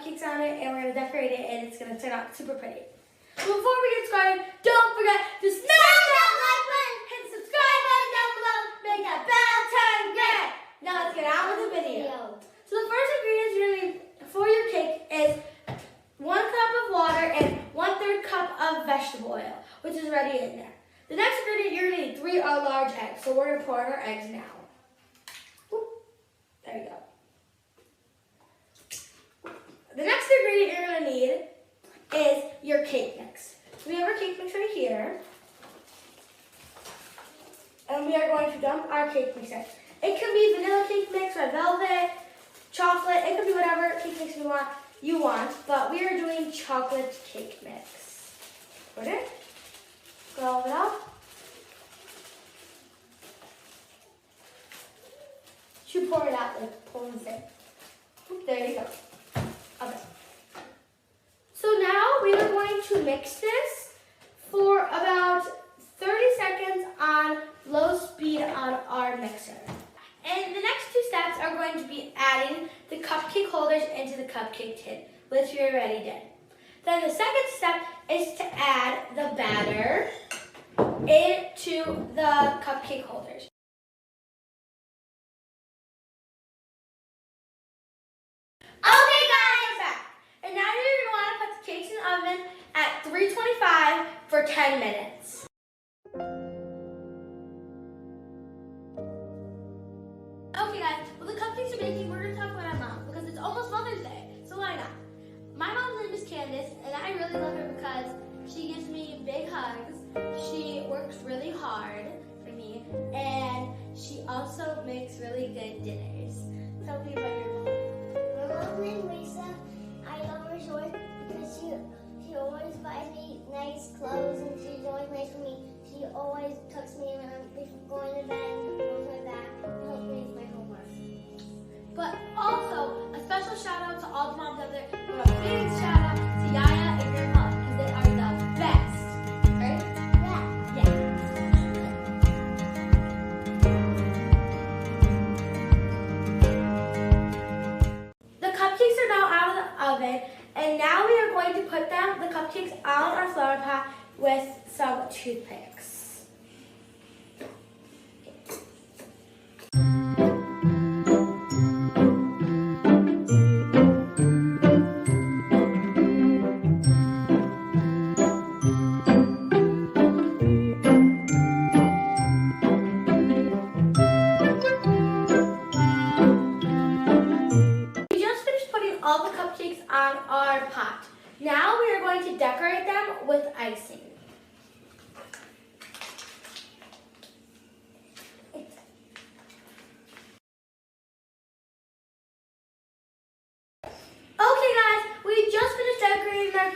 cupcakes on it, and we're going to decorate it, and it's going to turn out super pretty. Before we get started, don't forget to smash that like button, hit the subscribe button down below, make that bell turn red. Now let's get on with the video. So the first ingredients you're going to need for your cake is 1 cup of water and 1/3 cup of vegetable oil, which is already in there. The next ingredient, you're going to need 3 large eggs. So we're going to pour in our eggs now. Whoop. There you go. The next ingredient you're going to need is your cake mix. So we have our cake mix right here. And we are going to dump our cake mix in. It could be vanilla cake mix, red velvet, chocolate. It could be whatever cake mix you want, but we are doing chocolate cake mix. Put it. Roll it up. You pour it out like pulling it. There you go. Okay. So now we are going to mix this for about 30 seconds on low speed on our mixer. And the next 2 steps are going to be adding the cupcake holders into the cupcake tin, which we already did. Then the second step is to add the batter into the cupcake holders. Okay guys, we're back. And now you're going to want to put the cakes in the oven at 325 for 10 minutes. Okay guys, well the cupcakes are baking, we're going to talk about our mom because it's almost Mother's Day, so why not? My mom's name is Candace, and I really love her because she gives me big hugs, she works really hard for me, and she also makes really good dinners. Tell me about your mom. My mom's name is Lisa. I love her so much because she always buys me nice clothes and she's always nice for me. She always tucks me when I'm going to bed and rolls my back and helps me with my homework. But also, a special shout out to all the moms out there. And a big shout out to Yaya and Grandpa because they are the best. Right? Yeah. Yeah. The cupcakes are now out of the oven, and now we are going to put the cupcakes on our flower pot with some toothpicks. All the cupcakes on our pot. Now we are going to decorate them with icing. Okay guys, we just finished decorating our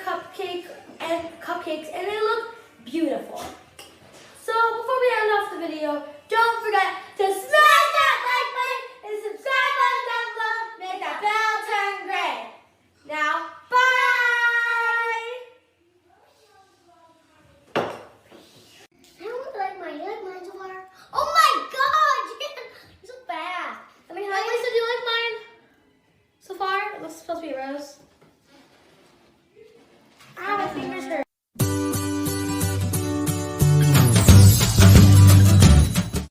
cupcakes and they look beautiful. So before we end off the video, don't forget to